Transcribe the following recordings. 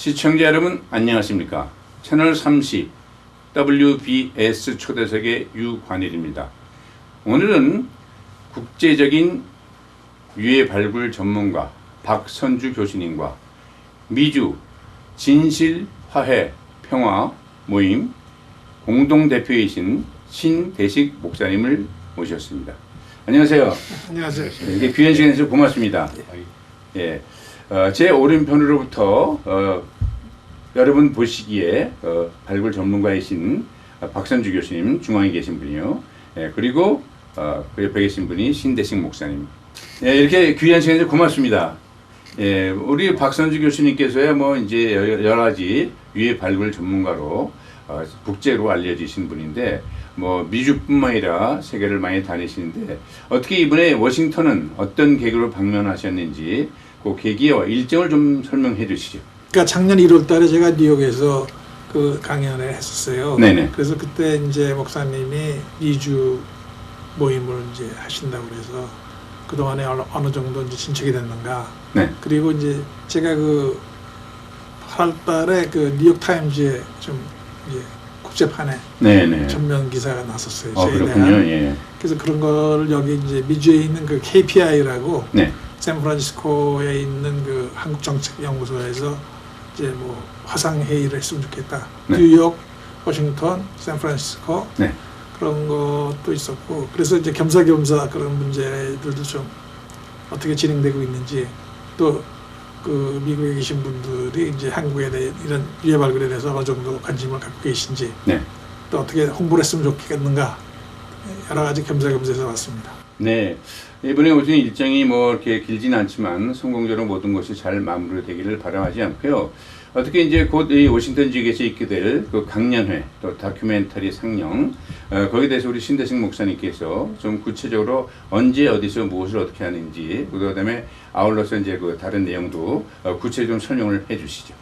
시청자 여러분 안녕하십니까? 채널 30 WBS 초대석의 유관일입니다. 오늘은 국제적인 유해 발굴 전문가 박선주 교수님과 미주 진실화해 평화 모임 공동대표이신 신대식 목사님을 모셨습니다. 안녕하세요. 안녕하세요. 이렇게 귀한 시간 내주셔서 고맙습니다. 예, 제 오른편으로부터 여러분 보시기에 발굴 전문가이신 박선주 교수님 중앙에 계신 분이요. 예, 그리고 그 옆에 계신 분이 신대식 목사님. 예, 이렇게 귀한 시간 내주셔서 고맙습니다. 예, 우리 박선주 교수님께서야 뭐 이제 여러 가지 유해 발굴 전문가로 국제로 알려지신 분인데 뭐 미주뿐만 아니라 세계를 많이 다니시는데 어떻게 이번에 워싱턴은 어떤 계기로 방문하셨는지 그 계기와 일정을 좀 설명해 주시죠. 그러니까 작년 1월달에 제가 뉴욕에서 그 강연을 했었어요. 네네. 그래서 그때 이제 목사님이 2주 모임을 이제 하신다고 그래서 그 동안에 어느 정도 이제 진척이 됐는가. 네. 그리고 이제 제가 그 8월달에 그 뉴욕 타임즈에 좀 이제 국제판에 네네. 전면 기사가 났었어요. 그렇군요. 대한. 예. 그래서 그런 걸 여기 이제 미주에 있는 그 KPI라고 네. 샌프란시스코에 있는 그 한국정책연구소에서 이제 뭐 화상 회의를 했으면 좋겠다. 네. 뉴욕, 워싱턴, 샌프란시스코 네. 그런 것도 있었고 그래서 이제 겸사겸사 그런 문제들도 좀 어떻게 진행되고 있는지 또 그 미국에 계신 분들이 이제 한국에 대해 이런 유해 발굴에 대해서 어느 정도 관심을 갖고 계신지 네. 또 어떻게 홍보를 했으면 좋겠는가 여러 가지 겸사겸사해서 왔습니다. 네. 이번에 오신 일정이 뭐 이렇게 길지는 않지만 성공적으로 모든 것이 잘 마무리되기를 바람하지 않고요. 어떻게 이제 곧 이 워싱턴 지역에서 있게 될 그 강연회 또 다큐멘터리 상영 거기에 대해서 우리 신대식 목사님께서 좀 구체적으로 언제 어디서 무엇을 어떻게 하는지 그다음에 아울러서 이제 그 다른 내용도 구체적으로 좀 설명을 해주시죠.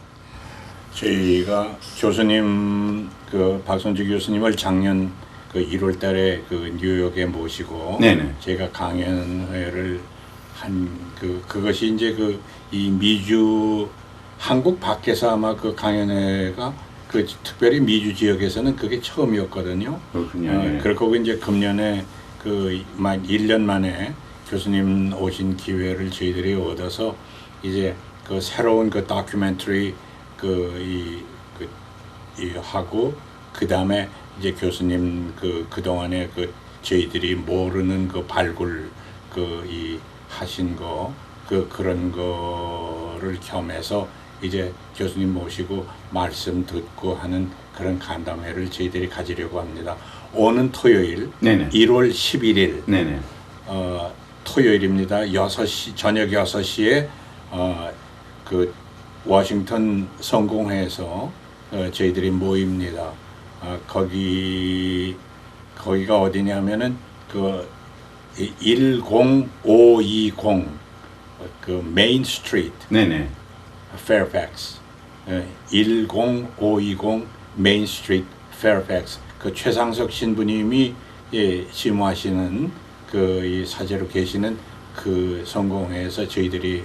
저희가 교수님 그 박선주 교수님을 작년 그 1월달에 그 뉴욕에 모시고 네네. 제가 강연회를 한 그것이 이제 그 이 미주 한국 밖에서 아마 그 강연회가 그 특별히 미주 지역에서는 그게 처음이었거든요. 그렇군요. 그렇고 이제 금년에 그 1년 만에 교수님 오신 기회를 저희들이 얻어서 이제 그 새로운 그 다큐멘터리 하고 그 다음에 이제 교수님 그 동안에 그 저희들이 모르는 그 발굴 하신 거 그런 거를 겸해서 이제 교수님 모시고 말씀 듣고 하는 그런 간담회를 저희들이 가지려고 합니다. 오는 토요일 네네. 1월 11일 네네. 토요일입니다. 6시 저녁 6시에 그 워싱턴 성공회에서 저희들이 모입니다. 거기가 어디냐면은 그 10520 그 메인 스트리트 네네. 페어팩스 10520 메인 스트리트 페어팩스 그 최상석 신부님이 심호하시는 이 사제로 계시는 그 성공회에서 저희들이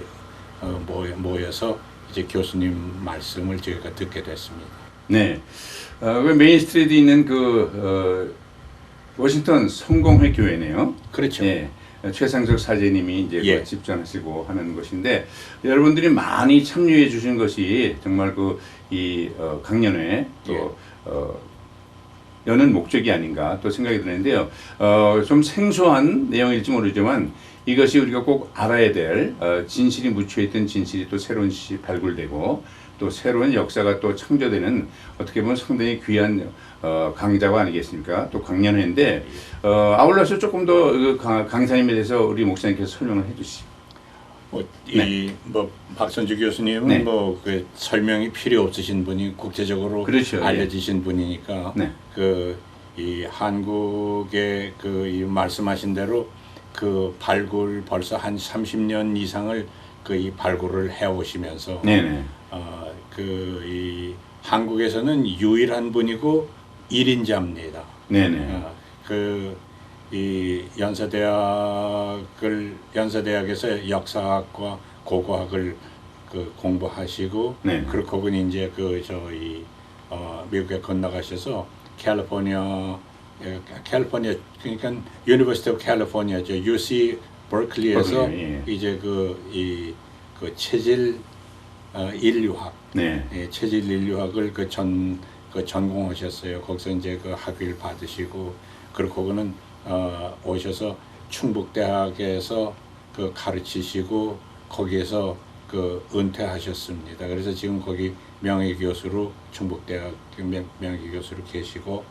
모여서 이제 교수님 말씀을 저희가 듣게 됐습니다. 네. 그 메인 스트리트에 있는 워싱턴 성공회 교회네요. 그렇죠. 예. 최상석 사제님이 이제 예. 집전하시고 하는 것인데 여러분들이 많이 참여해 주신 것이 정말 이 강연회 또 여는 목적이 아닌가 또 생각이 드는데요. 좀 생소한 내용일지 모르지만 이것이 우리가 꼭 알아야 될 진실이 묻혀있던 진실이 또 새로운 발굴되고 또 새로운 역사가 또 창조되는 어떻게 보면 상당히 귀한 강좌가 아니겠습니까? 또 강연회인데 아울러서 조금 더 강사님에 대해서 우리 목사님께서 설명을 해주시죠. 박선주 교수님은 네. 그 설명이 필요 없으신 분이 국제적으로 그렇죠. 알려지신 분이니까 네. 이 한국의 이 말씀하신 대로 그 발굴 벌써 한 30년 이상을 이 발굴을 해오시면서 네네. 이 한국에서는 유일한 분이고 1인자입니다. 네네. 이 연세대학에서 역사학과 고고학을 그 공부하시고 네. 그리고 거기는 이제 그 저희 미국에 건너가셔서 캘리포니아 그러니까 유니버시티 오브 캘리포니아죠. UC 버클리에서 예. 이제 그 체질 인류학 네. 예, 체질 인류학을 전공하셨어요. 거기서 이제 그 학위를 받으시고 그리고 거기는 오셔서 충북대학에서 그 가르치시고 거기에서 그 은퇴하셨습니다. 그래서 지금 거기 명예교수로 충북대학 명예교수로 계시고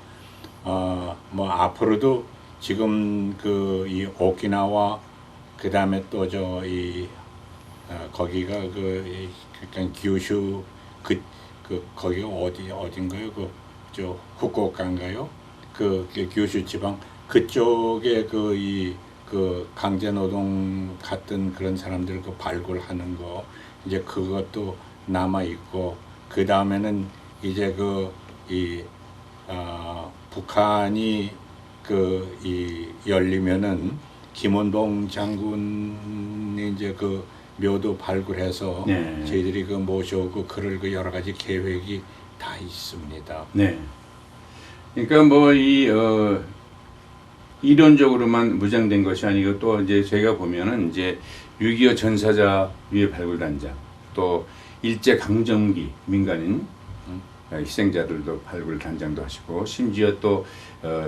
뭐 앞으로도 지금 그 이 오키나와 그 다음에 또 거기가 그러니까 규슈 거기가 어딘가요? 저 후쿠오카인가요? 그 규슈 지방 그쪽에 그 강제노동 같은 그런 사람들 그 발굴하는 거 이제 그것도 남아 있고 그 다음에는 이제 북한이 열리면은 김원봉 장군이 이제 그 묘도 발굴해서 네. 저희들이 그 모셔오고 그럴 그 여러 가지 계획이 다 있습니다. 네. 그러니까 뭐 이론적으로만 무장된 것이 아니고 또 이제 제가 보면은 이제 6.25 전사자 유해 발굴 단장 또 일제 강점기 민간인 희생자들도 발굴 단장도 하시고 심지어 또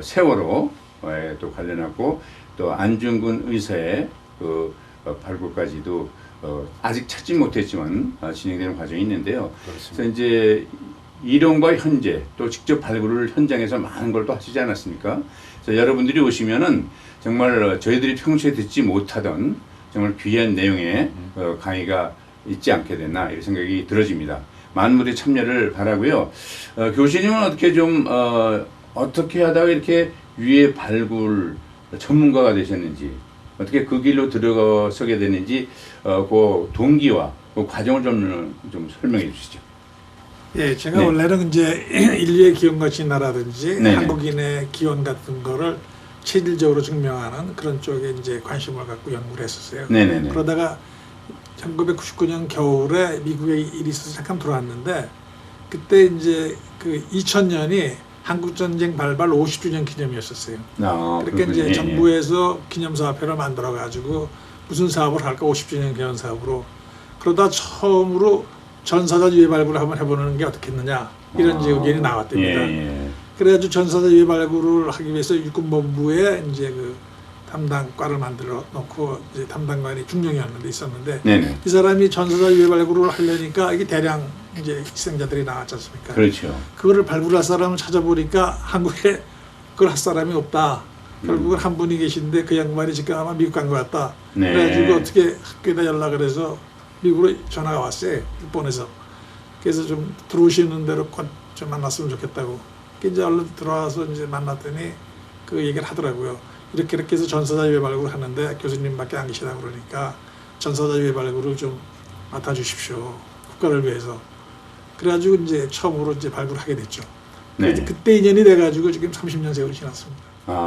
세월호에 또 관련하고 또 안중근 의사의 그 발굴까지도 아직 찾지 못했지만 진행되는 과정이 있는데요. 그렇습니다. 그래서 이제 이론과 현재 또 직접 발굴을 현장에서 많은 걸 또 하시지 않았습니까? 그래서 여러분들이 오시면은 정말 저희들이 평소에 듣지 못하던 정말 귀한 내용의 강의가 있지 않게 됐나 이런 생각이 들어집니다. 많은 분들이 참여를 바라고요. 교수님은 어떻게 좀 어떻게 하다가 이렇게 유해 발굴 전문가가 되셨는지 어떻게 그 길로 들어서게 됐는지 그 동기와 그 과정을 좀 설명해 주시죠. 예, 제가 네. 원래는 이제 인류의 기원과 진화라든지 네네. 한국인의 기원 같은 거를 체질적으로 증명하는 그런 쪽에 이제 관심을 갖고 연구를 했었어요. 네네네. 그러다가 1999년 겨울에 미국에 일이 있어서 잠깐 들어왔는데 그때 이제 그 2000년이 한국전쟁 발발 50주년 기념이었었어요. 그러니까 그렇군요. 이제 예, 정부에서 기념사업회를 만들어가지고 무슨 사업을 할까 50주년 기념 사업으로 그러다 처음으로 전사자 유해 발굴을 한번 해보는 게 어떻겠느냐 이런 이제 의견이 나왔답니다. 예. 그래가지고 전사자 유해 발굴을 하기 위해서 육군본부에 이제 그 담당과를 만들어 놓고 이제 담당관이 중령이었는데 있었는데 네네. 이 사람이 전사자 유해 발굴을 하려니까 이게 대량 이제 희생자들이 나왔지 않습니까? 그렇죠. 그거를 발굴할 사람을 찾아보니까 한국에 그걸 할 사람이 없다. 결국은 한 분이 계신데 그 양반이 지금 아마 미국 간 것 같다. 네. 그래가지고 어떻게 학교에다 연락을 해서 미국으로 전화가 왔어요. 일본에서. 그래서 좀 들어오시는 대로 곧 좀 만났으면 좋겠다고. 이제 얼른 들어와서 이제 만났더니 그 얘기를 하더라고요. 이렇게 해서 전사자 유해 발굴을 하는데 교수님밖에 안 계시다 그러니까 전사자 유해 발굴을 좀 맡아주십시오. 국가를 위해서. 그래가지고 이제 처음으로 이제 발굴하게 됐죠. 네. 그때 인연이 돼가지고 지금 30년 세월이 지났습니다.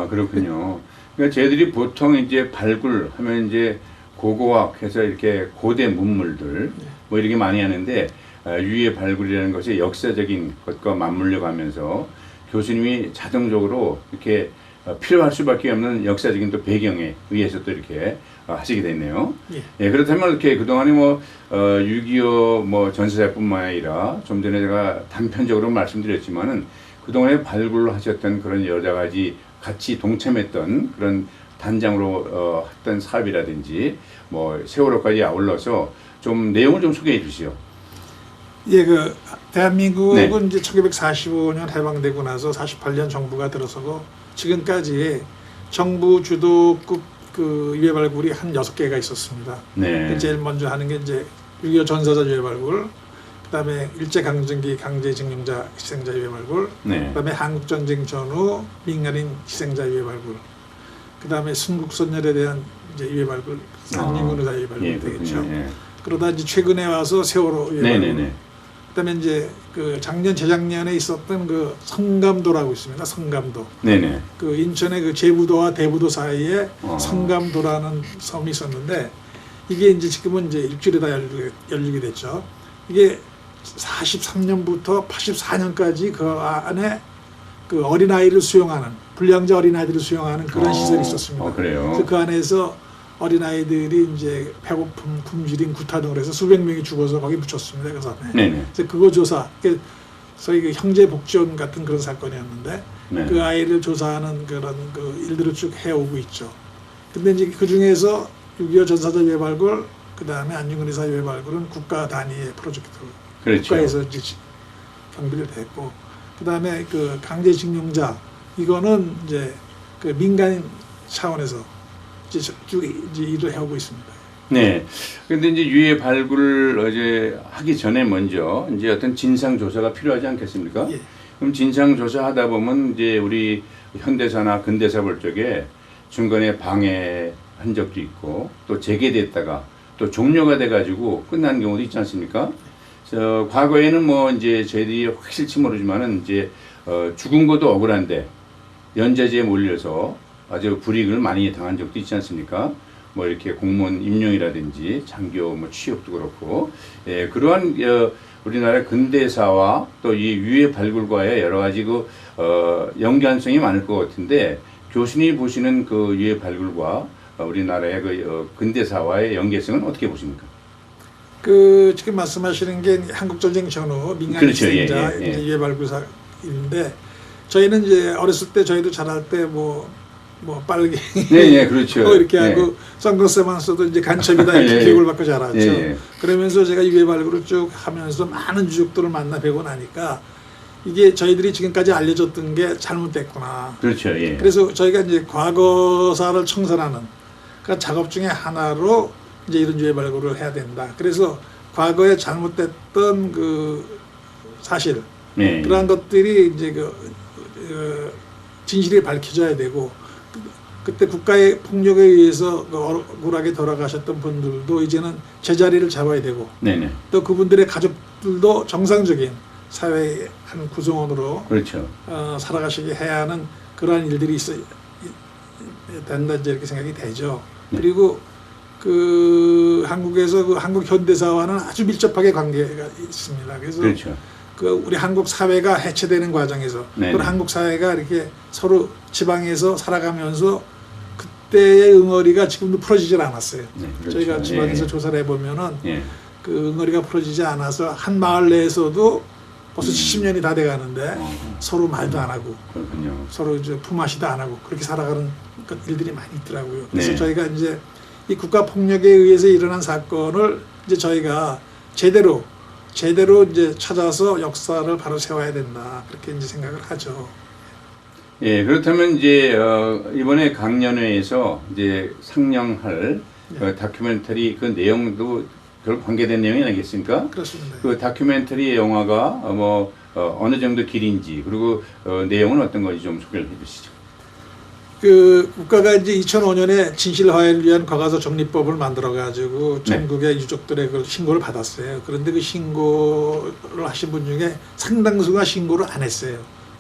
그렇군요. 그러니까 저희들이 보통 이제 발굴하면 이제 고고학해서 이렇게 고대 문물들 뭐 이렇게 많이 하는데 유해 발굴이라는 것이 역사적인 것과 맞물려 가면서 교수님이 자동적으로 이렇게 필요할 수밖에 없는 역사적인 또 배경에 의해서 또 이렇게 하시게 됐네요. 예, 그렇다면 이렇게 그동안에 뭐 6.25 뭐 전사자뿐만 아니라 좀 전에 제가 단편적으로 말씀드렸지만은 그동안에 발굴을 하셨던 그런 여러 가지 같이 동참했던 그런 단장으로 했던 사업이라든지 뭐 세월호까지 아울러서 좀 내용을 좀 소개해 주시죠. 예, 그 대한민국은 네. 이제 1945년 해방되고 나서 48년 정부가 들어서고 지금까지 정부 주도급 그 유해 발굴이 한 6개가 있었습니다. 네. 제일 먼저 하는 게 이제 6.25 전사자 유해 발굴, 그다음에 일제 강점기 강제징용자 희생자 유해 발굴, 네. 그다음에 한국 전쟁 전후 민간인 희생자 유해 발굴, 그다음에 순국선열에 대한 이제 유해 발굴, 산림군 의사 유해 발굴 예, 되겠죠. 그렇군요. 예. 그러다 이제 최근에 와서 세월호 유해 발굴. 네네네. 그다음에 이제 그 작년 재작년에 있었던 그 성감도라고 있습니다. 성감도. 네네. 그 인천의 그 제부도와 대부도 사이에 어. 성감도라는 섬이 있었는데 이게 이제 지금은 이제 일주일에 다 열리게 됐죠. 이게 43년부터 84년까지 그 안에 그 어린아이를 수용하는 불량자 어린아이들을 수용하는 그런 시설이 있었습니다. 그래요. 그래서 그 안에서 어린아이들이 이제 배고픔, 굶주림, 구타 등으로 해서 수백 명이 죽어서 거기 묻혔습니다. 그래서 네네. 그래서 그거 조사, 소위 그 형제복지원 같은 그런 사건이었는데 네. 그 아이를 조사하는 그런 그 일들을 쭉 해오고 있죠. 근데 이제 그 중에서 6.25 전사자 유해발굴, 그 다음에 안중근 의사 유해발굴은 국가 단위의 프로젝트로 그렇죠. 국가에서 이제 경비를 됐고, 그 다음에 그 강제징용자 이거는 이제 그 민간 차원에서 이제 쭉 이제 일을 해오고 있습니다. 네. 근데 이제 유해 발굴을 어제 하기 전에 먼저 이제 어떤 진상 조사가 필요하지 않겠습니까? 예. 그럼 진상 조사하다 보면 이제 우리 현대사나 근대사 볼 적에 중간에 방해한 적도 있고 또 재개됐다가 또 종료가 돼가지고 끝난 경우도 있지 않습니까? 과거에는 뭐 이제 저희들이 확실치 모르지만은 이제 죽은 것도 억울한데 연좌제에 몰려서 아주 불이익을 많이 당한 적도 있지 않습니까? 뭐 이렇게 공무원 임용이라든지 장교 뭐 취업도 그렇고, 예, 그러한 우리나라 근대사와 또 이 유해 발굴과의 여러 가지 그 연관성이 많을 것 같은데, 교수님이 보시는 그 유해 발굴과 우리나라의 그 근대사와의 연계성은 어떻게 보십니까? 그 지금 말씀하시는 게 한국 전쟁 전후 민간 그렇죠. 희생자 예, 예, 예. 이제 유해 발굴사인데, 저희는 이제 어렸을 때 저희도 자랄 때 뭐 빨갱이 네, 그렇죠. 뭐 이렇게 예. 하고 선글라스만 써도 이제 간첩이다 이렇게 예, 예. 교육을 받고 자랐죠. 예, 예. 그러면서 제가 유해 발굴을 쭉 하면서 많은 유족들을 만나 뵈고 나니까 이게 저희들이 지금까지 알려줬던 게 잘못됐구나. 그렇죠. 예. 그래서 저희가 이제 과거사를 청산하는 그 작업 중에 하나로 이제 이런 유해 발굴을 해야 된다. 그래서 과거에 잘못됐던 그 사실, 네. 그러한 것들이 이제 진실이 밝혀져야 되고, 그때 국가의 폭력에 의해서 억울하게 돌아가셨던 분들도 이제는 제자리를 잡아야 되고, 네네. 또 그분들의 가족들도 정상적인 사회의 한 구성원으로 그렇죠. 살아가시게 해야 하는 그러한 일들이 된다, 이제 이렇게 생각이 되죠. 네. 그리고 그 한국에서 그 한국 현대사와는 아주 밀접하게 관계가 있습니다. 그래서 그렇죠. 그 우리 한국 사회가 해체되는 과정에서, 네네. 또 한국 사회가 이렇게 서로 지방에서 살아가면서 그때의 응어리가 지금도 풀어지질 않았어요. 네, 그렇죠. 저희가 지방에서 예. 조사를 해보면은 예. 그 응어리가 풀어지지 않아서 한 마을 내에서도 벌써 70년이 다 돼가는데 어, 서로 말도 안 하고 그렇군요. 서로 이제 품앗이도 안 하고 그렇게 살아가는 일들이 많이 있더라고요. 그래서 네. 저희가 이제 이 국가 폭력에 의해서 일어난 사건을 이제 저희가 제대로 이제 찾아서 역사를 바로 세워야 된다, 그렇게 이제 생각을 하죠. 예, 그렇다면 이제 이번에 강연회에서 이제 상영할 네. 다큐멘터리 그 내용도 결국 관계된 내용이 아니겠습니까? 그렇습니다. 그 다큐멘터리 영화가 어느 정도 길인지, 그리고 내용은 어떤 건지 좀 소개를 해주시죠. 그 국가가 이제 2005년에 진실화해를 위한 과거사 정리법을 만들어 가지고 전국의 유족들의 그걸 신고를 받았어요. 그런데 그 신고를 하신 분 중에 상당수가 신고를 안 했어요.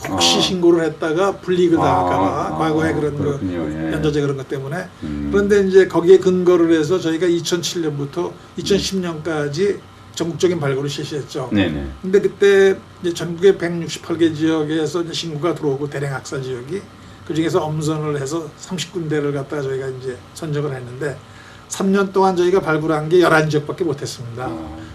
혹시 신고를 했다가 불이익을 당할까봐, 과거에 그런 그렇군요. 예. 연좌제 그런 것 때문에. 그런데 이제 거기에 근거를 해서 저희가 2007년부터 2010년까지 전국적인 발굴을 실시했죠. 네네. 근데 그때 이제 전국의 168개 지역에서 이제 신고가 들어오고, 대량 학살 지역이 그 중에서 엄선을 해서 30군데를 갖다가 저희가 이제 선정을 했는데, 3년 동안 저희가 발굴한 게 11지역밖에 못했습니다.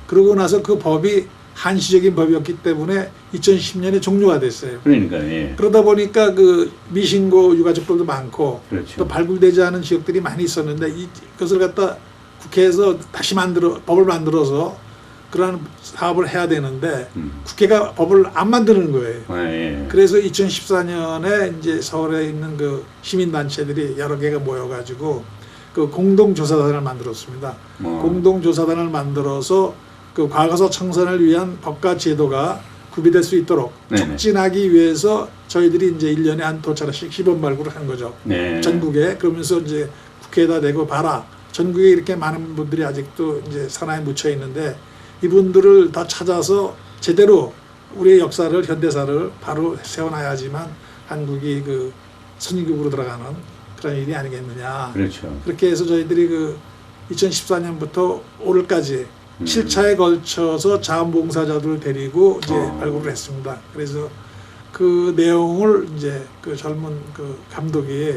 그러고 나서 그 법이 한시적인 법이었기 때문에 2010년에 종료가 됐어요. 그러니까 예. 그러다 보니까 그 미신고 유가족들도 많고, 그렇죠. 또 발굴되지 않은 지역들이 많이 있었는데, 이것을 갖다 국회에서 다시 법을 만들어서 그러한 사업을 해야 되는데 국회가 법을 안 만드는 거예요. 예. 그래서 2014년에 이제 서울에 있는 그 시민단체들이 여러 개가 모여가지고 그 공동조사단을 만들었습니다. 공동조사단을 만들어서 그 과거사 청산을 위한 법과 제도가 구비될 수 있도록 네네. 촉진하기 위해서 저희들이 이제 1년에 한 도차례씩 시범 발굴을 한 거죠. 네. 전국에. 그러면서 이제 국회에다 내고 봐라. 전국에 이렇게 많은 분들이 아직도 이제 산하에 묻혀 있는데, 이분들을 다 찾아서 제대로 우리의 역사를, 현대사를 바로 세워놔야지만 한국이 그 선진국으로 들어가는 그런 일이 아니겠느냐. 그렇죠. 그렇게 해서 저희들이 그 2014년부터 올해까지 7차에 걸쳐서 자원봉사자들을 데리고 이제 발굴을 했습니다. 그래서 그 내용을 이제 그 젊은 그 감독이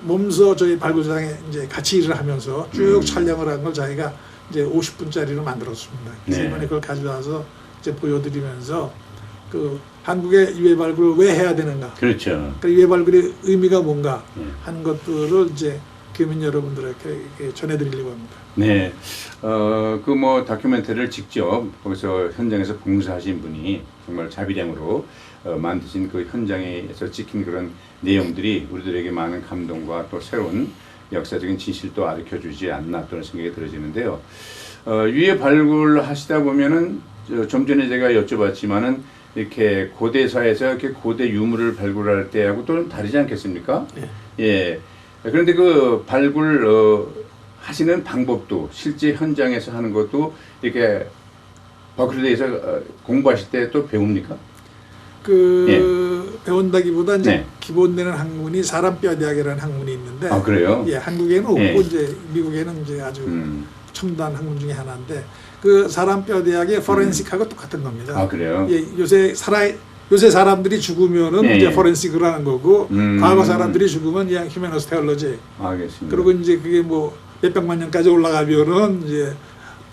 몸소 저희 발굴장에 이제 같이 일을 하면서 쭉 촬영을 한 걸 저희가 이제 50분짜리로 만들었습니다. 그래서 네. 이번에 그걸 가져와서 이제 보여드리면서 그 한국의 유해 발굴을 왜 해야 되는가, 그렇죠. 그 유해 발굴의 의미가 뭔가 네. 하는 것들을 이제 교민 여러분들에게 이렇게 전해드리려고 합니다. 네, 그 뭐 다큐멘터리를 직접 거기서 현장에서 봉사하신 분이 정말 자비량으로 만드신 그 현장에서 찍힌 그런 내용들이 우리들에게 많은 감동과 또 새로운 역사적인 진실도 알려주지 않나 그런 생각이 들어지는데요. 유해 발굴하시다 보면은 좀 전에 제가 여쭤봤지만은 이렇게 고대사에서 이렇게 고대 유물을 발굴할 때하고 또 다르지 않겠습니까? 네. 예. 그런데 그 발굴 하시는 방법도 실제 현장에서 하는 것도 이렇게 버클에 대해서 공부하실 때 또 배웁니까? 배운다기보다 이제 네. 기본되는 학문이 사람뼈대학이라는 학문이 있는데, 아, 그래요? 예, 한국에는 없고 예. 이제 미국에는 이제 아주 첨단 학문 중에 하나인데 그 사람뼈대학의 포렌식하고 똑같은 겁니다. 아, 그래요? 예, 요새 사람들이 죽으면은 예, 이제 예. 포렌식을 하는 거고 과거 사람들이 죽으면 그냥 휴메노스테올로지. 알겠습니다. 그리고 이제 그게 뭐 몇백만 년까지 올라가면은 이제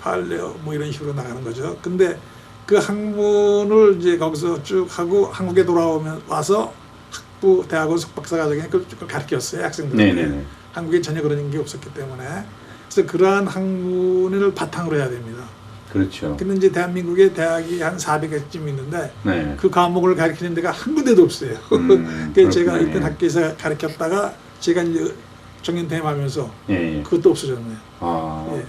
팔레오 뭐 이런 식으로 나가는 거죠. 근데 그 학문을 이제 거기서 쭉 하고 한국에 돌아오면 와서 학부 대학원 석박사 과정에 그걸 가르쳤어요, 학생들에게. 네네네. 한국에 전혀 그런 게 없었기 때문에. 그래서 그러한 학문을 바탕으로 해야 됩니다. 그렇죠. 근데 이제 대한민국에 대학이 한 400개쯤 있는데 네. 그 과목을 가르치는 데가 한 군데도 없어요. 그래서 제가 그렇구나. 있던 학교에서 가르쳤다가 제가 이제 정년 퇴임하면서 예, 예. 그것도 없어졌네요. 아, 예.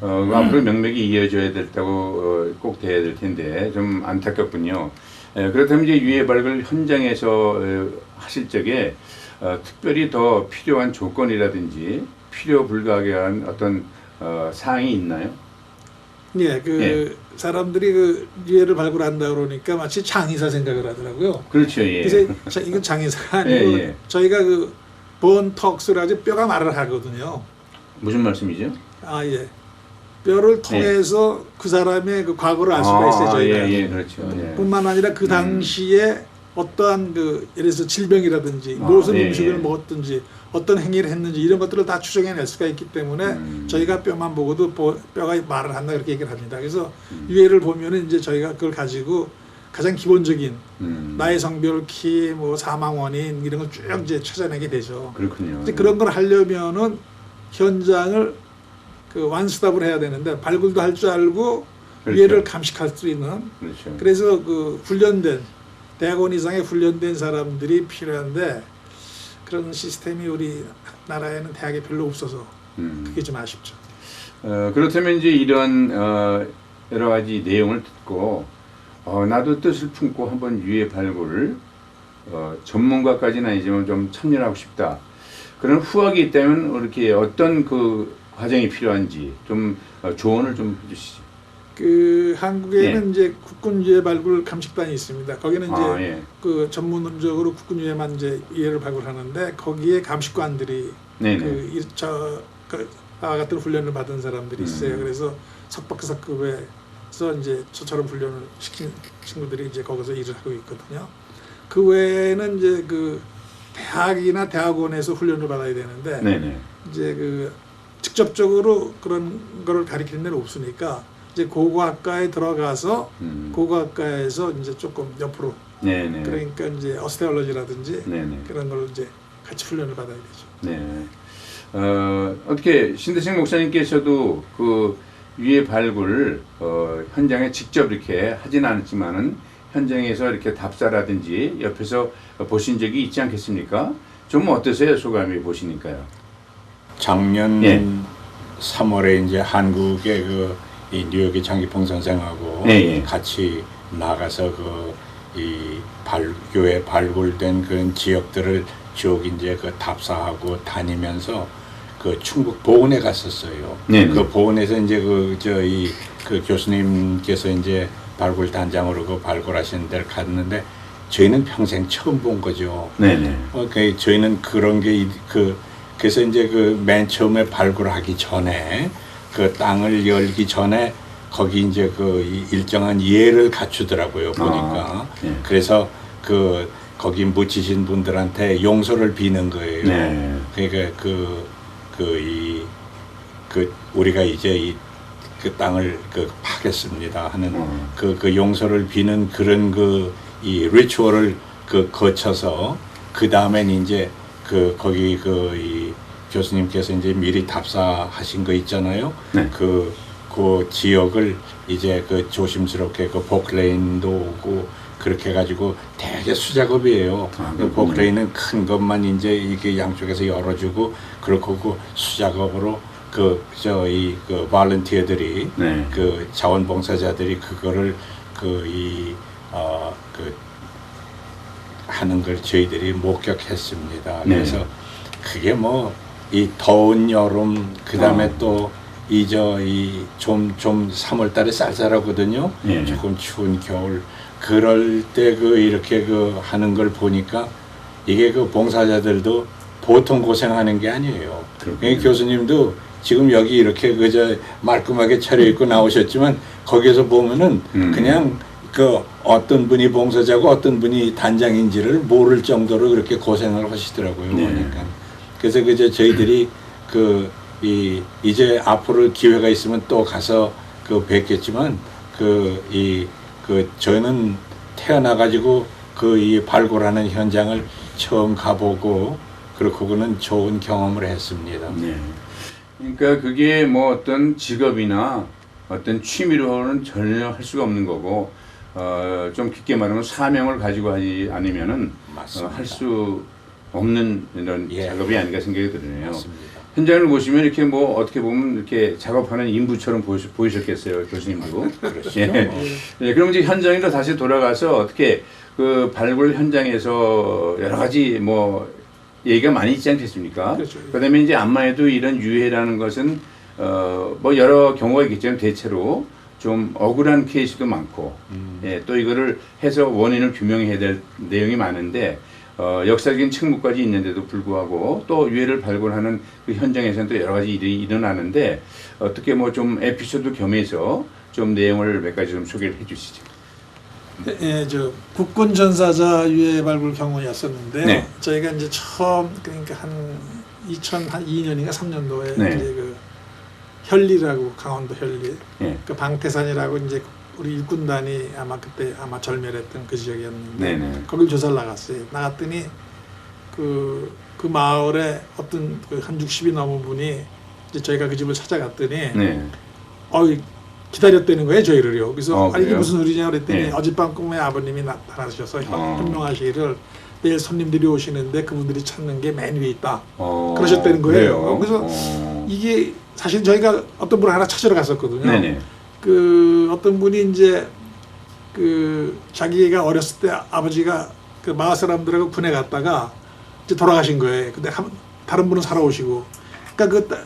앞으로 명맥이 이어져야 된다고 꼭 돼야 될 텐데 좀 안타깝군요. 그렇다면 이제 유해 발굴 현장에서 하실 적에 특별히 더 필요한 조건이라든지 필요 불가하게 한 어떤 사항이 있나요? 예, 사람들이 그 유해를 발굴한다 그러니까 마치 장의사 생각을 하더라고요. 그렇죠. 예. 그래서 이건 장의사가 아니고 예, 예. 저희가 그 본턱스를 아주 뼈가 말을 하거든요. 무슨 말씀이죠? 아, 예. 뼈를 통해서 그 사람의 그 과거를 알 수가 있어요, 저희가. 예, 그렇죠. 예. 뿐만 아니라 그 당시에 어떠한 예를 들어서 질병이라든지 무슨 예, 음식을 예. 먹었든지 어떤 행위를 했는지 이런 것들을 다 추정해낼 수가 있기 때문에 저희가 뼈만 보고도 뼈가 말을 한다 그렇게 얘기를 합니다. 그래서 유해를 보면은 이제 저희가 그걸 가지고 가장 기본적인 나의 성별, 키, 뭐 사망 원인 이런 걸 쭉 이제 찾아내게 되죠. 그렇군요. 이제 그런 걸 하려면은 현장을 완수답을 해야 되는데 발굴도 할 줄 알고 그렇죠. 유해를 감식할 수 있는 그렇죠. 그래서 훈련된 대학원 이상의 훈련된 사람들이 필요한데 그런 시스템이 우리 나라에는 대학에 별로 없어서 그게 좀 아쉽죠. 그렇다면 이제 이런 여러 가지 내용을 듣고 나도 뜻을 품고 한번 유해 발굴을 전문가까지는 아니지만 좀 참여하고 싶다. 그런 후학이 있다면 이렇게 어떤 그 과정이 필요한지 좀 조언을 좀 해주시죠. 한국에는 이제 국군 유해 발굴 감식단이 있습니다. 거기는 이제 예. 전문적으로 국군 유해만 이제 유해를 발굴하는데 거기에 감식관들이 같은 훈련을 받은 사람들이 있어요. 그래서 석박사급에서 이제 저처럼 훈련을 시킨 친구들이 이제 거기서 일을 하고 있거든요. 그 외에는 이제 대학이나 대학원에서 훈련을 받아야 되는데 네네. 이제 직접적으로 그런 거를 가르치는 데는 없으니까 이제 고고학과에 들어가서 고고학과에서 이제 조금 옆으로 네네. 그러니까 이제 오스테올로지라든지 네네. 그런 걸 이제 같이 훈련을 받아야 되죠. 네. 어떻게 신대생 목사님께서도 그 유해 발굴 현장에 직접 이렇게 하진 않았지만은 현장에서 이렇게 답사라든지 옆에서 보신 적이 있지 않겠습니까? 좀 어떠세요? 소감이 보시니까요. 작년 예. 3월에 이제 한국의 이 뉴욕의 장기평 선생하고 예. 같이 나가서 유해 발굴된 그런 지역들을 쭉 이제 답사하고 다니면서 충북 보은에 갔었어요. 네네. 그 보은에서 이제 교수님께서 이제 발굴 단장으로 발굴하시는 데를 갔는데 저희는 평생 처음 본 거죠. 네네. 저희는 그런 게 그래서 이제 그 맨 처음에 발굴하기 전에 그 땅을 열기 전에 거기 이제 그 일정한 예를 갖추더라고요 보니까. 예. 그래서 그 거기 묻히신 분들한테 용서를 비는 거예요. 네. 그러니까 그 우리가 이제 그 땅을 파겠습니다 하는 그 용서를 비는 그런 이 리추얼을 거쳐서 그 다음엔 이제 거기 이 교수님께서 이제 미리 답사하신 거 있잖아요. 네. 그 지역을 이제 조심스럽게 보클레인도 오고 그렇게 해가지고 되게 수작업이에요. 보클레인은 큰 것만 이제 이게 양쪽에서 열어주고 그렇고 수작업으로 발런티어들이 네. 자원봉사자들이 그거를 하는 걸 저희들이 목격했습니다. 네. 그래서 그게 이 더운 여름 그다음에 또 좀 3월 달에 쌀쌀하거든요. 예. 조금 추운 겨울 그럴 때 이렇게 하는 걸 보니까 이게 봉사자들도 보통 고생하는 게 아니에요. 교수님도 지금 여기 이렇게 말끔하게 차려입고 나오셨지만 거기에서 보면은 그냥 어떤 분이 봉사자고 어떤 분이 단장인지를 모를 정도로 그렇게 고생을 하시더라고요. 네. 보니까. 그래서 저희들이 이제 앞으로 기회가 있으면 또 가서 뵙겠지만 저는 태어나가지고 이 발굴하는 현장을 처음 가보고 그거는 좋은 경험을 했습니다. 네. 그러니까 그게 뭐 어떤 직업이나 어떤 취미로는 전혀 할 수가 없는 거고 좀 깊게 말하면 사명을 가지고 하지 않으면은 할 수 없는 이런 작업이 아닌가 생각이 드네요. 맞습니다. 현장을 보시면 이렇게 뭐 어떻게 보면 이렇게 작업하는 인부처럼 보이셨겠어요, 교수님도. 그렇죠. 예. 예, 그럼 이제 현장으로 다시 돌아가서 어떻게 그 발굴 현장에서 여러 가지 뭐 얘기가 많이 있지 않겠습니까? 그렇죠. 그다음에 이제 안마에도 이런 유해라는 것은 뭐 여러 경우가 있겠지만 대체로 좀 억울한 케이스도 많고, 예, 또 이거를 해서 원인을 규명해야 될 내용이 많은데. 역사적인 책무까지 있는데도 불구하고 또 유해를 발굴하는 그 현장에서는 또 여러 가지 일이 일어나는데 어떻게 뭐 좀 에피소드 겸해서 좀 내용을 몇 가지 좀 소개를 해주시죠. 예, 국군 전사자 유해 발굴 경우였었는데 네. 저희가 이제 처음 그러니까 한 2002년인가 3년도에 네. 이제 현리라고 강원도 현리 네. 방태산이라고 이제 우리 일군단이 그때 절멸했던 그 지역이었는데 네네. 거길 조사를 나갔어요. 나갔더니 그 마을에 어떤 한 60이 넘은 분이 이제 저희가 그 집을 찾아갔더니 네. 기다렸다는 거예요, 저희를요. 그래서 이게 그래요? 무슨 소리냐 그랬더니 네. 어젯밤 꿈에 아버님이 나타나셔서 현명하시기를 내일 손님들이 오시는데 그분들이 찾는 게 맨 위에 있다. 그러셨다는 거예요. 그래요? 그래서 이게 사실 저희가 어떤 분을 하나 찾으러 갔었거든요. 네네. 어떤 분이 이제 자기가 어렸을 때 아버지가 마을 사람들하고 군에 갔다가 이제 돌아가신 거예요. 근데 다른 분은 살아오시고, 그러니까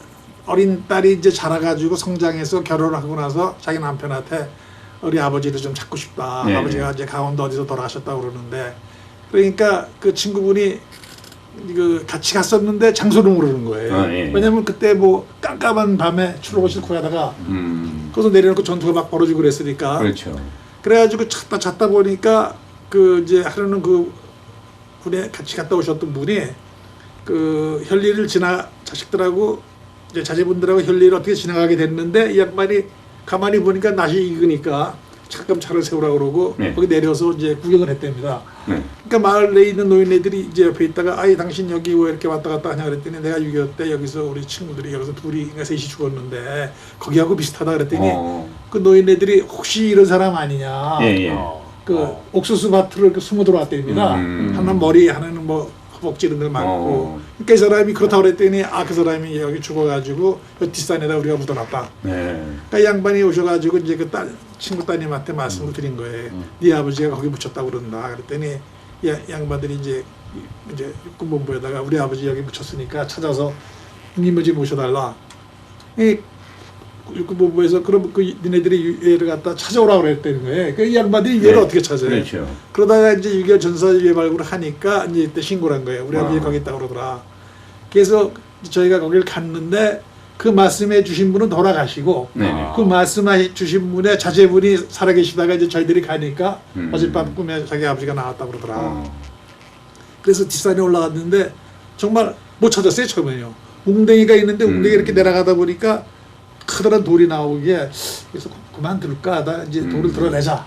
어린 딸이 이제 자라가지고 성장해서 결혼을 하고 나서 자기 남편한테 우리 아버지를 좀 찾고 싶다. 네. 아버지가 이제 강원도 어디서 돌아가셨다고 그러는데, 그러니까 그 친구분이 같이 갔었는데 장소를 모르는 거예요. 예. 왜냐면 그때 뭐 깜깜한 밤에 출로고 싣고 가다가 거기서 내려놓고 전투가 막 벌어지고 그랬으니까. 그렇죠. 그래가지고 찾다 보니까 이제 하루는 군에 같이 갔다 오셨던 분이 현리를 자식들하고 이제 자제분들하고 현리를 어떻게 지나가게 됐는데 이 양반이 가만히 보니까 낯이 익으니까 잠깐 차를 세우라고 그러고 네. 거기 내려서 이제 구경을 했답니다. 네. 그러니까 마을에 있는 노인네들이 이제 옆에 있다가 당신 여기 왜 이렇게 왔다 갔다 하냐 그랬더니 내가 6.25 때 여기서 우리 친구들이 여기서 둘이가 셋이 죽었는데 거기하고 비슷하다 그랬더니 그 노인네들이 혹시 이런 사람 아니냐. 예. 옥수수 밭으로 숨어 들어왔답니다. 하나는 머리, 하나는 뭐 허벅지 이런 데 맞고. 그러니까 이 사람이 그렇다고 그랬더니 그 사람이 여기 죽어가지고 요 뒷산에다 우리가 묻어놨다. 네. 그러니까 이 양반이 오셔가지고 이제 친구 따님한테 말씀을 드린 거예요. 네 아버지가 거기 묻혔다고 그런다. 그랬더니 양반들이 이제 육군본부에다가 우리 아버지 여기 묻혔으니까 찾아서 국립묘지 모셔달라. 육군본부에서 그럼 니네들이 유해를 갖다 찾아오라 그랬다는 거예요. 이 양반들이 유해를 어떻게 찾아요? 그렇죠. 그러다가 이제 6.25 전사 유해 발굴을 하니까 이제 이때 신고를 한 거예요. 우리 아버지 거기 있다고 그러더라. 그래서 저희가 거기를 갔는데 그 말씀해 주신 분은 돌아가시고 네네. 그 말씀해 주신 분의 자제분이 살아계시다가 이제 저희들이 가니까 어젯밤 꿈에 자기 아버지가 나왔다고 그러더라. 그래서 뒷산에 올라갔는데 정말 못 찾았어요. 처음에요. 웅덩이가 있는데 웅덩이 이렇게 내려가다 보니까 커다란 돌이 나오기에 그래서 그만 들을까 하다 이제 돌을 드러내자.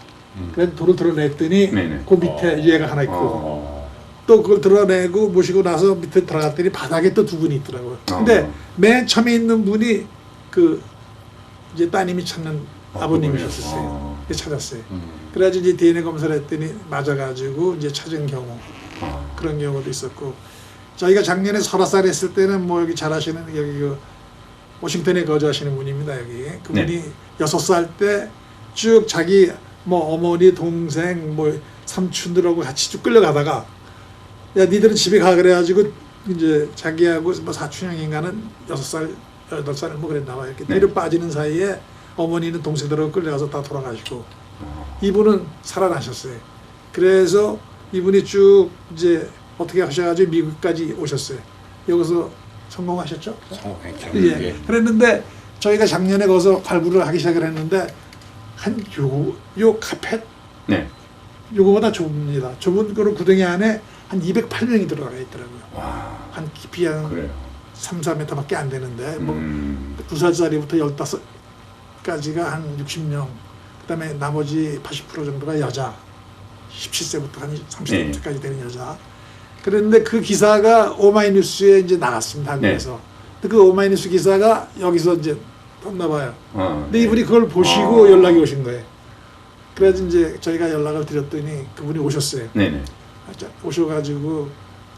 그래서 돌을 드러냈더니 네네. 그 밑에 유해가 하나 있고 또 그걸 드러내고 모시고 나서 밑에 들어갔더니 바닥에 또 두 분이 있더라고요. 근데 맨 처음에 있는 분이 그 이제 따님이 찾는 아버님이셨어요. 찾았어요. 그래가지고 이제 DNA 검사를 했더니 맞아가지고 이제 찾은 경우 그런 경우도 있었고 저희가 작년에 설화살 했을 때는 뭐 여기 잘 아시는 여기 그 워싱턴에 거주하시는 분입니다. 여기 그분이 6살 때 쭉 자기 뭐 어머니 동생 뭐 삼촌들하고 같이 쭉 끌려가다가 야 니들은 집에 가 그래가지고 이제 자기하고 뭐 사촌형인가는 6살 8살 뭐 그랬나 봐요. 이렇게 뒤로 빠지는 사이에 어머니는 동생들하고 끌려가서 다 돌아가시고 이분은 살아나셨어요. 그래서 이분이 쭉 이제 어떻게 하셔가지고 미국까지 오셨어요. 여기서 성공하셨죠? 성공했죠. 예. 그랬는데 저희가 작년에 거기서 발굴을 하기 시작을 했는데 한 요 카펫 네. 요거보다 좁습니다. 좁은 거로 구덩이 안에 한 208명이 들어가 있더라고요. 와. 한 깊이 한 그래요. 3, 4m밖에 안 되는데 뭐 2살짜리부터 15까지가 한 60명 그다음에 나머지 80% 정도가 여자 17세부터 한 30세까지 되는 여자 그런데 그 기사가 오마이뉴스에 이제 나갔습니다. 한국에서. 근데 그 오마이뉴스 기사가 여기서 이제 떴나 봐요. 근데 이분이 그걸 보시고 연락이 오신 거예요. 그래서 이제 저희가 연락을 드렸더니 그분이 오셨어요. 네네. 오셔가지고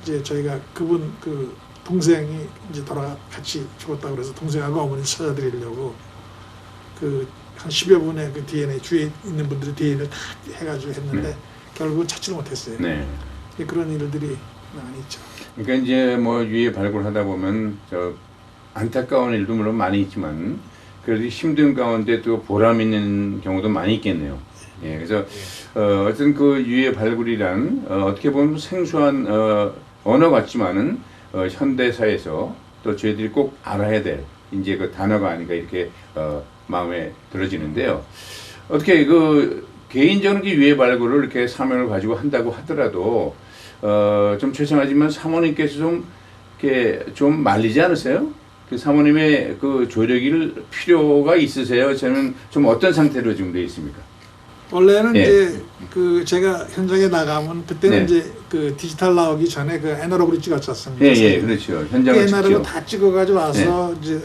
이제 저희가 그분 그 동생이 이제 같이 죽었다고 그래서 동생하고 어머니 찾아드리려고 그 한 10여 분의 그 DNA 주위에 있는 분들의 DNA를 다 해가지고 했는데 결국은 찾지를 못했어요. 네. 그런 일들이 많이 있죠. 그러니까 이제 뭐 유해 발굴하다 보면 저 안타까운 일도 물론 많이 있지만 그래도 힘든 가운데 또 보람 있는 경우도 많이 있겠네요. 예, 그래서 어떤 그 유해 발굴이란 어떻게 보면 생소한 언어 같지만은 현대사에서 또 저희들이 꼭 알아야 될 이제 그 단어가 아닌가 이렇게 마음에 들어지는데요. 어떻게 그 개인적으로 유해 발굴을 이렇게 사명을 가지고 한다고 하더라도 좀 죄송하지만 사모님께서 좀 이렇게 좀 말리지 않으세요? 그 사모님의 그 조력일 필요가 있으세요? 저는 좀 어떤 상태로 지금 되어 있습니까? 원래는 예. 이제 그 제가 현장에 나가면 그때는 네. 이제 그 디지털 나오기 전에 그 애널로그로 찍었지 않습니까? 예, 예, 그렇죠. 현장을 애널로그 직접. 다 찍어가지고 와서 이제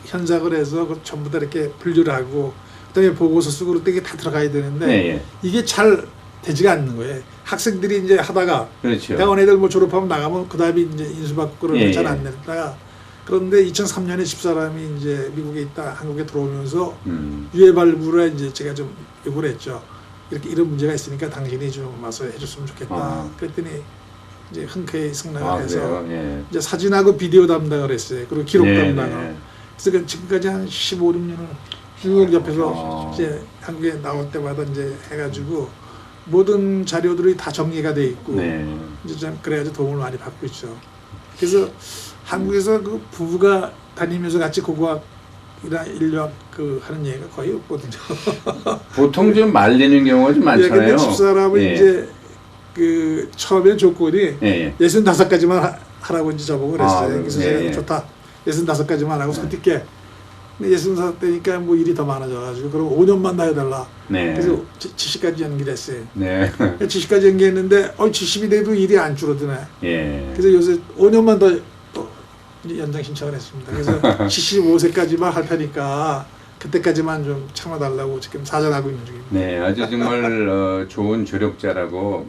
현작을 해서 그 전부 다 이렇게 분류를 하고 그다음에 보고서 쓰고 그럴 때 이게 다 들어가야 되는데 네, 예. 이게 잘 되지가 않는 거예요. 학생들이 이제 하다가 그렇죠. 대학원 애들 뭐 졸업하면 나가면 그다음에 이제 인수받고 그러면 예, 잘안 예. 냈다가 그런데 2003년에 집사람이 이제 미국에 있다 한국에 들어오면서 유해 발굴에 이제 제가 좀 요구를 했죠. 이렇게 이런 문제가 있으니까 당신이 좀 와서 해줬으면 좋겠다. 그랬더니 이제 흔쾌히 승낙을 해서 그래요? 예. 이제 사진하고 비디오 담당을 했어요. 그리고 기록 네, 담당을. 네. 그래서 지금까지 한 15, 16년을 쭉 옆에서 아. 이제 한국에 나올 때마다 이제 해가지고 모든 자료들이 다 정리가 돼 있고 네. 이제 좀 그래야지 도움을 많이 받고 있죠. 그래서 한국에서 그 부부가 다니면서 같이 고고학이나 인류학 그 하는 얘기가 거의 없거든요. 보통 좀 말리는 경우가 좀 예, 많잖아요. 근데 집사람은 예. 이제 그 처음에 조건이 예, 예. 65가지만 하라고 이제 저보고 그랬어요. 그래서 예, 제가 예. 좋다. 65가지만 하고 선택해. 근데 65 때니까 뭐 일이 더 많아져가지고 그럼 5년만 더 해달라. 네. 그래서 70까지 연기했어요. 네. 70까지 연기했는데 70이 돼도 일이 안 줄어드네. 예. 그래서 요새 5년만 더 또 연장 신청을 했습니다. 그래서 75세까지만 할 테니까 그때까지만 좀 참아달라고 지금 사전하고 있는 중입니다. 네, 아주 정말 좋은 조력자라고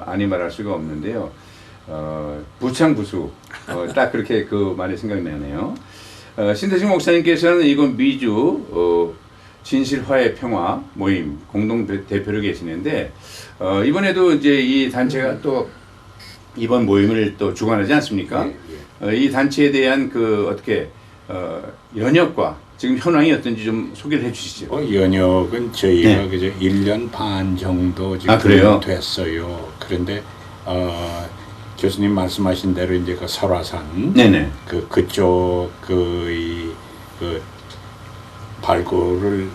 아니 말할 수가 없는데요. 부창부수 딱 그렇게 그 말이 생각나네요. 신태식 목사님께서는 이건 미주 진실화의 평화 모임 공동 대표로 계시는데 이번에도 이제 이 단체가 또 이번 모임을 또 주관하지 않습니까? 이 단체에 대한 그 어떻게 연역과 지금 현황이 어떤지 좀 소개를 해주시죠. 연역은 저희가 네. 그저 1년 반 정도 지금 그래요? 됐어요. 그런데 교수님 말씀하신 대로 이제 그 설화산 네네. 그쪽 그 발굴을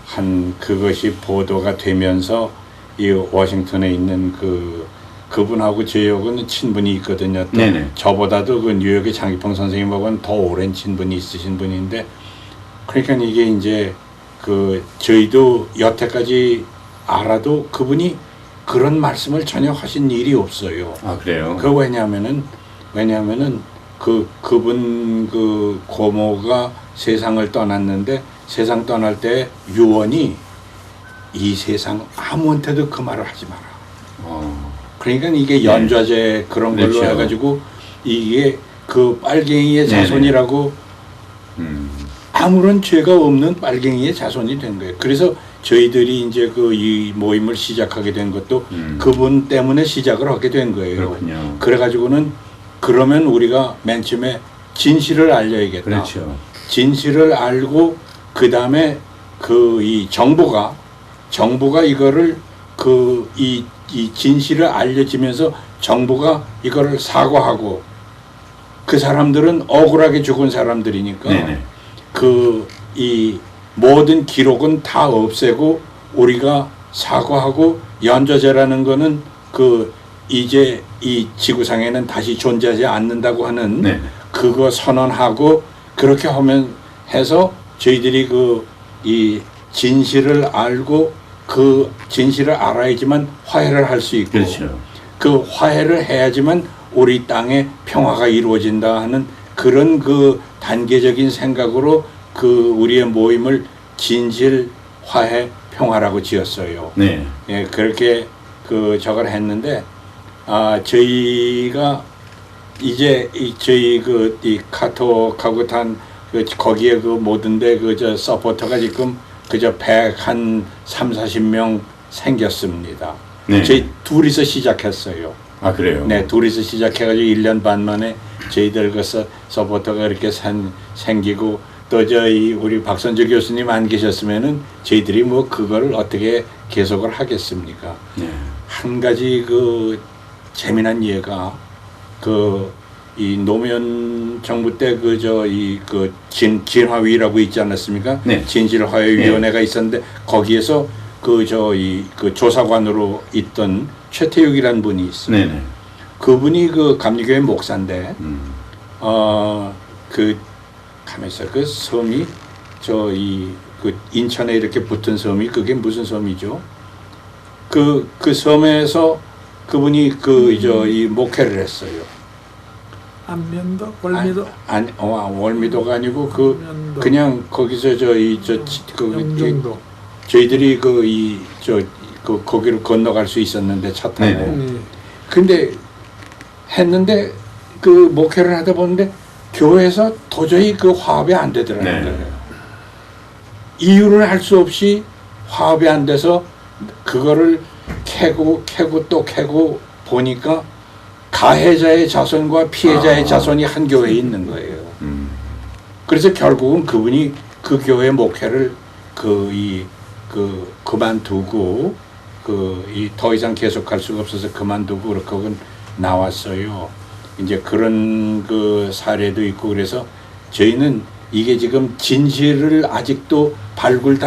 한 그것이 보도가 되면서 이 워싱턴에 있는 그분하고 저하고는 친분이 있거든요. 또 네네. 저보다도 그 뉴욕의 장기평 선생님하고는 더 오랜 친분이 있으신 분인데, 그러니까 이게 이제 저희도 여태까지 알아도 그분이 그런 말씀을 전혀 하신 일이 없어요. 아 그래요? 왜냐하면은 그분 고모가 세상을 떠났는데, 세상 떠날 때 유언이 이 세상 아무한테도 그 말을 하지 마라. 그러니까 이게 연좌제 그런 걸로 그렇죠. 해가지고 이게 그 빨갱이의 자손이라고 아무런 죄가 없는 빨갱이의 자손이 된 거예요. 그래서 저희들이 이제 이 모임을 시작하게 된 것도 그분 때문에 시작을 하게 된 거예요. 그렇군요. 그래가지고는 그러면 우리가 맨 처음에 진실을 알려야겠다. 그렇죠. 진실을 알고 그 다음에 이 정부가 이거를 이 진실을 알려지면서 정부가 이거를 사과하고, 그 사람들은 억울하게 죽은 사람들이니까 네네. 이 모든 기록은 다 없애고 우리가 사과하고, 연좌제라는 거는 이제 이 지구상에는 다시 존재하지 않는다고 하는 네. 그거 선언하고, 그렇게 하면 해서 저희들이 이 진실을 알고 그 진실을 알아야지만 화해를 할 수 있고, 그렇죠. 그 화해를 해야지만 우리 땅에 평화가 이루어진다 하는 그런 단계적인 생각으로 우리의 모임을 진실, 화해, 평화라고 지었어요. 네. 예, 그렇게 저걸 했는데, 저희가 이제 저희 이 카톡하고 거기에 모든데 서포터가 지금 그저 130-40명 생겼습니다. 네. 저희 둘이서 시작했어요. 아 그래요? 네, 둘이서 시작해가지고 1년 반 만에 저희들 서포터가 이렇게 생기고, 또 우리 박선주 교수님 안 계셨으면은 저희들이 그거를 어떻게 계속을 하겠습니까? 네. 한 가지 재미난 예가 이 노무현 정부 때 진화위라고 있지 않았습니까? 네. 진실화해위원회가 있었는데, 거기에서 조사관으로 있던 최태욱이라는 분이 있어요. 네네. 그분이 감리교회 목사인데, 가만 있어. 섬이 인천에 이렇게 붙은 섬이 그게 무슨 섬이죠? 그 섬에서 그분이 이 목회를 했어요. 안면도, 월미도, 월미도가 아니고 안면도. 그냥 거기서 영종도. 저희들이 거기를 건너갈 수 있었는데 차 타고. 네. 근데 했는데 목회를 하다 보는데 교회에서 도저히 화합이 안 되더라고요. 네. 이유를 알 수 없이 화합이 안 돼서 그거를 캐고 또 캐고 보니까 가해자의 자손과 피해자의 자손이 한 교회에 있는 거예요. 그래서 결국은 그분이 그 교회 목회를 그만두고 더 이상 계속할 수가 없어서 그만두고 그렇게 나왔어요. 이제 그런 사례도 있고, 그래서 저희는 이게 지금 진실을 아직도 발굴이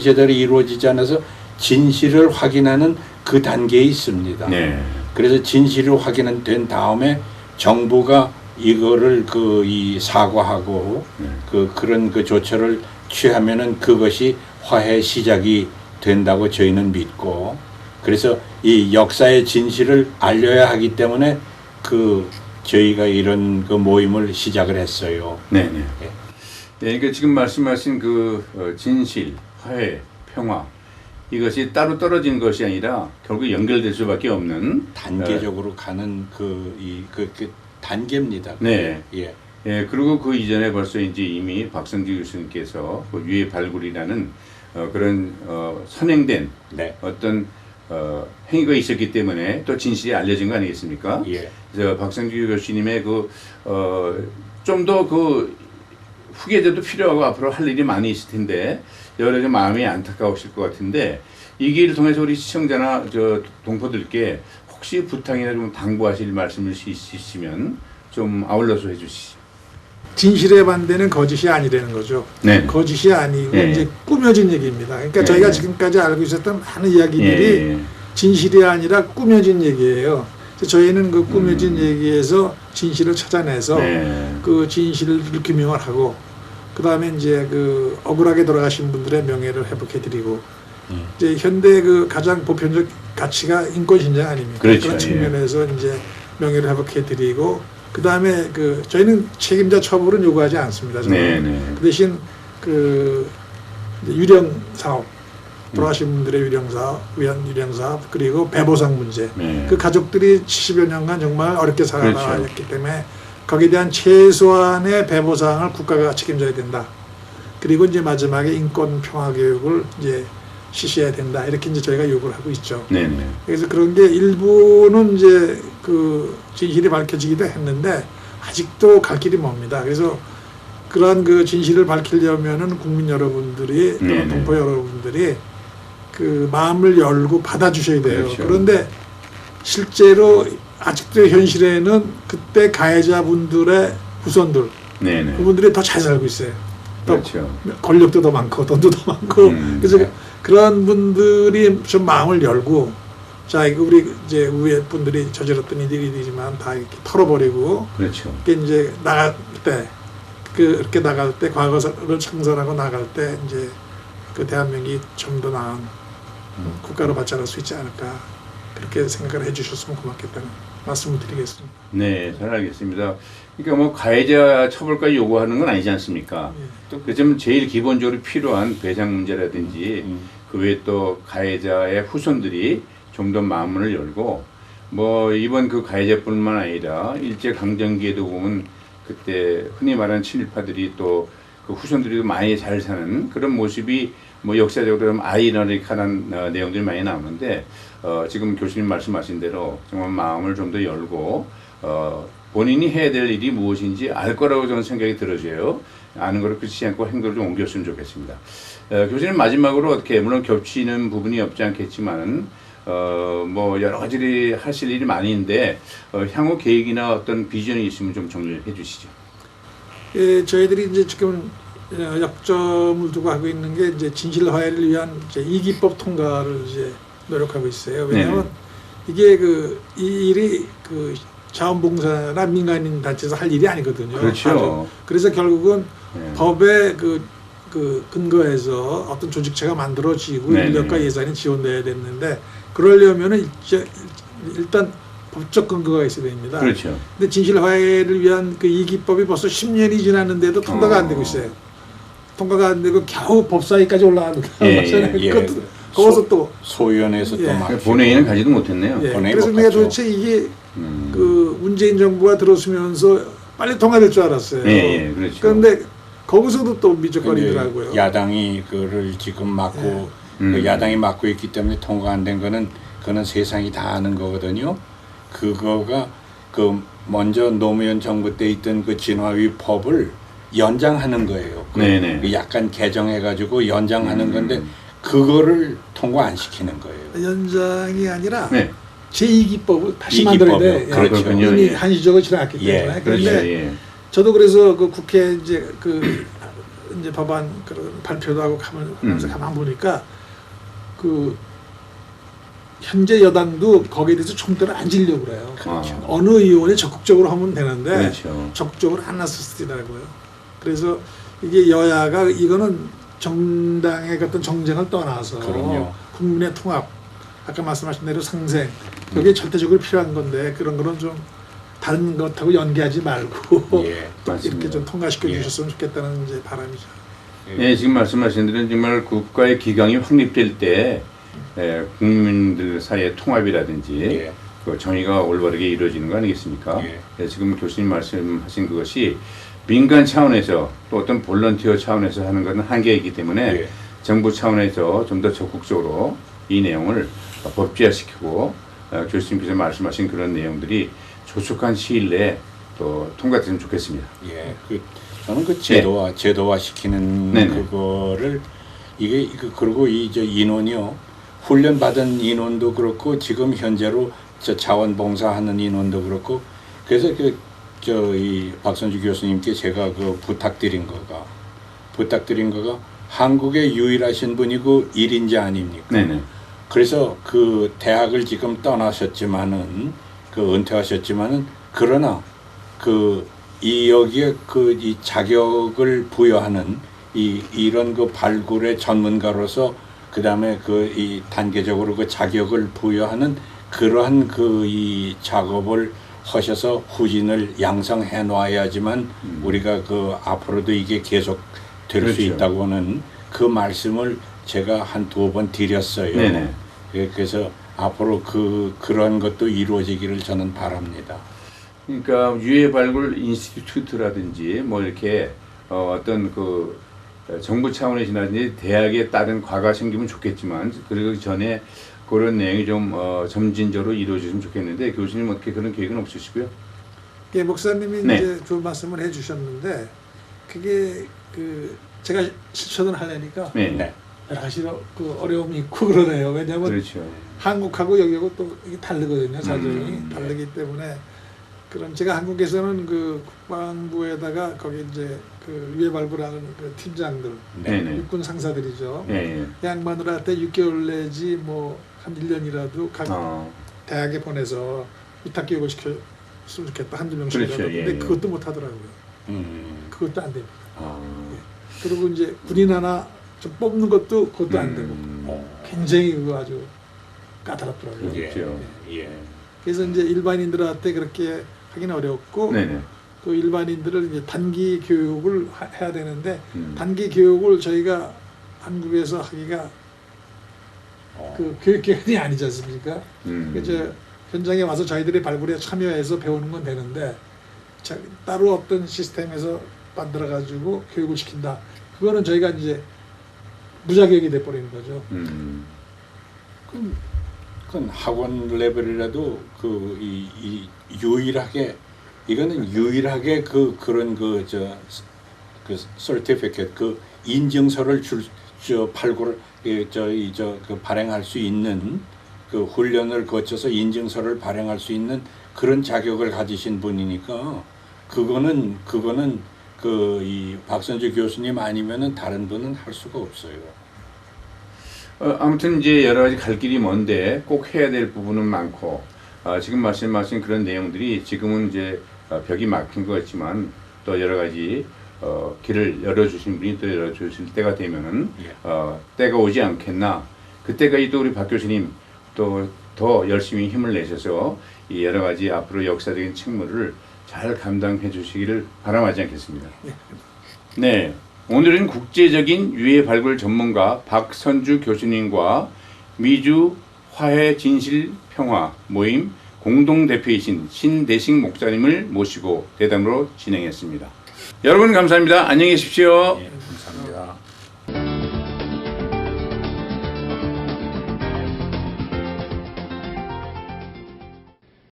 제대로 이루어지지 않아서 진실을 확인하는 그 단계에 있습니다. 네. 그래서 진실을 확인된 다음에 정부가 이거를 사과하고 그런 조처를 취하면은 그것이 화해 시작이 된다고 저희는 믿고, 그래서 이 역사의 진실을 알려야 하기 때문에 저희가 이런 모임을 시작을 했어요. 네네. 네, 그러니까 지금 말씀하신 진실, 화해, 평화, 이것이 따로 떨어진 것이 아니라 결국 연결될 수밖에 없는 단계적으로 가는 단계입니다. 네. 예. 예, 그리고 그 이전에 벌써 이제 이미 박성주 교수님께서 유해 발굴이라는 그런 선행된 네. 어떤 행위가 있었기 때문에 또 진실이 알려진 거 아니겠습니까? 예. 그래서 박성주 교수님의 좀 더 후계자도 필요하고 앞으로 할 일이 많이 있을 텐데 여러 가지 마음이 안타까우실 것 같은데 이 기회를 통해서 우리 시청자나 동포들께 혹시 부탁이나 좀 당부하실 말씀을 있으시면 좀 아울러서 해주시죠. 진실의 반대는 거짓이 아니라는 거죠. 네. 거짓이 아니고 네. 이제 꾸며진 얘기입니다. 그러니까 네. 저희가 지금까지 알고 있었던 많은 이야기들이 예. 진실이 아니라 꾸며진 얘기예요. 그래서 저희는 그 꾸며진 얘기에서 진실을 찾아내서 네. 그 진실을 규명을 하고 그 다음에 이제 그 억울하게 돌아가신 분들의 명예를 회복해드리고 이제 현대 그 가장 보편적 가치가 인권 신장 아닙니까? 그렇죠. 그런 예. 측면에서 이제 명예를 회복해드리고 그 다음에 그 저희는 책임자 처벌은 요구하지 않습니다. 저는. 네, 네. 그 대신 그 이제 유령 사업 돌아가신 분들의 유령 사업, 위안 유령 사업 그리고 배보상 문제. 네. 그 가족들이 70여 년간 정말 어렵게 살아왔기 그렇죠. 때문에 거기에 대한 최소한의 배보상을 국가가 책임져야 된다. 그리고 이제 마지막에 인권 평화 교육을 이제 실시해야 된다. 이렇게 이제 저희가 요구를 하고 있죠. 네, 네. 그래서 그런 게 일부는 이제 그 진실이 밝혀지기도 했는데 아직도 갈 길이 멉니다. 그래서 그러한 그 진실을 밝히려면은 국민 여러분들이 네네. 또는 동포 여러분들이 그 마음을 열고 받아주셔야 돼요. 그렇죠. 그런데 실제로 아직도 현실에는 그때 가해자분들의 후손들 네, 네. 그분들이 더 잘 살고 있어요. 또 그렇죠. 권력도 더 많고 돈도 더 많고 그래서 네. 그런 분들이 좀 마음을 열고 자 이거 우리 이제 위에 분들이 저질렀던 일이지만 다 이렇게 털어버리고 그렇죠. 이게 이제 나갈 때 그렇게 나갈 때 과거를 청산하고 나갈 때 이제 그 대한민국이 좀 더 나은 국가로 발전할 수 있지 않을까 그렇게 생각을 해주셨으면 고맙겠다는 말씀을 드리겠습니다. 네, 잘 알겠습니다. 그러니까 뭐 가해자 처벌까지 요구하는 건 아니지 않습니까? 또 그점 제일 기본적으로 필요한 배상 문제라든지 그 외에 또 가해자의 후손들이 좀 더 마음을 열고 뭐 이번 그 가해자뿐만 아니라 일제 강점기에도 보면 그때 흔히 말하는 친일파들이 또 그 후손들이 많이 잘 사는 그런 모습이 뭐 역사적으로 좀 아이러니컬한 내용들이 많이 나오는데 지금 교수님 말씀하신 대로 정말 마음을 좀 더 열고 본인이 해야 될 일이 무엇인지 알 거라고 저는 생각이 들어져요. 아는 거를 그치지 않고 행동을 좀 옮겼으면 좋겠습니다. 교수님 마지막으로 어떻게 물론 겹치는 부분이 없지 않겠지만 뭐 여러 가지 하실 일이 많이 있는데 향후 계획이나 어떤 비전이 있으면 좀 정리해 주시죠. 예, 저희들이 이제 지금 약점을 두고 하고 있는 게 이제 진실 화해를 위한 이제 이기법 통과를 이제 노력하고 있어요. 왜냐하면 이게 이 일이 그 자원봉사나 민간인 단체에서 할 일이 아니거든요. 그렇죠. 그래서 결국은 네. 법의 그 근거에서 어떤 조직체가 만들어지고 네네. 인력과 예산이 지원돼야 됐는데 그러려면은 이제 일단 법적 근거가 있어야 됩니다. 그렇죠. 근데 진실 화해를 위한 그 이기법이 벌써 10년이 지났는데도 통과가 안 되고 있어요. 통과가 안 되고 겨우 법사위까지 올라가는 거잖아요. 그것도 거기서 또 소위원회에서 예. 또 막 본회의는 가지도 못했네요. 예. 본회의 그래서 못 내가 갔죠. 도대체 이게 그 문재인 정부가 들어서면서 빨리 통과될 줄 알았어요. 예, 예, 그렇죠. 그런데 거기서도 또 미적거리더라고요. 근데 야당이 그를 지금 막고 그 야당이 막고 있기 때문에 통과 안 된 거는 그는 세상이 다 아는 거거든요. 그거가 그 먼저 노무현 정부 때 있던 그 진화위 법을 연장하는 거예요. 네네. 그 약간 개정해가지고 연장하는 건데 그거를 통과 안 시키는 거예요. 연장이 아니라 네. 제2기법을 다시 이기법이요. 만들어야 돼. 그렇죠. 그렇군요. 이미 예. 한시적으로 지나갔기 예, 때문에. 그렇죠. 그런데 예. 저도 그래서 그 국회 이제 이제 법안 그런 발표도 하고 가면서 가만 보니까 그 현재 여당도 거기에 대해서 총대를 안 지려고 그래요. 그렇죠. 어느 의원이 적극적으로 하면 되는데 그렇죠. 적극적으로 안 나섰더라고요. 그래서 이게 여야가 이거는 정당의 어떤 정쟁을 떠나서 그럼요. 국민의 통합, 아까 말씀하신 대로 상생, 여기에 절대적으로 필요한 건데 그런 거는 좀 다른 것하고 연계하지 말고 예, 또 맞습니다. 이렇게 좀 통과시켜 예. 주셨으면 좋겠다는 이제 바람이죠. 예, 지금 말씀하신 대로 정말 국가의 기강이 확립될 때 국민들 사이의 통합이라든지 예. 그 정의가 올바르게 이루어지는 거 아니겠습니까? 예. 지금 교수님 말씀하신 그것이 민간 차원에서 또 어떤 볼런티어 차원에서 하는 것은 한계가 있기 때문에 예. 정부 차원에서 좀 더 적극적으로 이 내용을 법제화시키고 교수님께서 말씀하신 그런 내용들이 조속한 시일 내에 또 통과됐으면 좋겠습니다. 예, 저는 그 제도화 시키는 네네. 그거를 그리고 이제 인원이요 훈련 받은 인원도 그렇고 지금 현재로 저 자원봉사하는 인원도 그렇고 그래서 이 박선주 교수님께 제가 부탁드린 거가 한국에 유일하신 분이 그 1인자 아닙니까? 네네. 그래서 그 대학을 지금 떠나셨지만은 은퇴하셨지만은 그러나 이 여기에 이 자격을 부여하는 이런 발굴의 전문가로서 그다음에 이 단계적으로 그 자격을 부여하는 그러한 이 작업을 하셔서 후진을 양성해 놔야지만 우리가 앞으로도 이게 계속 될 수 그렇죠. 있다고는 그 말씀을 제가 한 2번 드렸어요. 네네. 그래서 앞으로 그런 것도 이루어지기를 저는 바랍니다. 그러니까 유해 발굴 인스티튜트라든지 뭐 이렇게 어떤 정부 차원의 지나든지 대학에 따른 과가 생기면 좋겠지만 그리고 전에 그런 내용이 좀 점진적으로 이루어졌으면 좋겠는데 교수님 어떻게 그런 계획은 없으시고요? 예, 목사님이 네. 이제 좋은 말씀을 해주셨는데 그게 제가 실천을 하려니까 네. 네. 여러 가지 어려움이 있고 그러네요. 왜냐하면 그렇죠. 한국하고 여기하고 또 이게 다르거든요. 사정이 네. 다르기 때문에 그럼 제가 한국에서는 국방부에다가 거기 이제 유해 발굴하는 팀장들, 네네. 육군 상사들이죠. 네. 양마누라한테 6개월 내지 한 1년이라도 각 대학에 보내서 위탁 교육을 시켰으면 좋겠다. 한두 명씩이라도. 그렇죠. 예, 근데 예. 그것도 못 하더라고요. 그것도 안 됩니다. 그리고 이제 군인 하나 좀 뽑는 것도 그것도 안 되고 굉장히 그거 아주 까다롭더라고요. 그렇죠. 예. 그래서 이제 일반인들한테 그렇게 하기는 어렵고 네네. 또 일반인들을 이제 단기 교육을 해야 되는데 단기 음. 교육을 저희가 한국에서 하기가 교육기관이 아니지 않습니까? 그래서 현장에 와서 저희들이 발굴에 참여해서 배우는 건 되는데 따로 어떤 시스템에서 만들어 가지고 교육을 시킨다. 그거는 저희가 이제 무자격이 돼 버리는 거죠. 그건 학원 레벨이라도 이 유일하게 이거는 유일하게 그런 서티피켓 인증서를 발굴 발행할 수 있는 훈련을 거쳐서 인증서를 발행할 수 있는 그런 자격을 가지신 분이니까 그거는 이 박선주 교수님 아니면은 다른 분은 할 수가 없어요. 아무튼 이제 여러 가지 갈 길이 먼데 꼭 해야 될 부분은 많고 지금 말씀하신 그런 내용들이 지금은 이제 벽이 막힌 것 같지만 또 여러 가지 길을 열어주신 분이 또 열어주실 때가 되면은 때가 오지 않겠나. 그때까지 또 우리 박 교수님 또 더 열심히 힘을 내셔서 이 여러 가지 앞으로 역사적인 책무를 잘 감당해 주시기를 바람하지 않겠습니다. 네, 오늘은 국제적인 유해 발굴 전문가 박선주 교수님과 미주 화해 진실 평화 모임 공동대표이신 신대식 목사님을 모시고 대담으로 진행했습니다. 여러분 감사합니다. 안녕히 계십시오. 예, 감사합니다.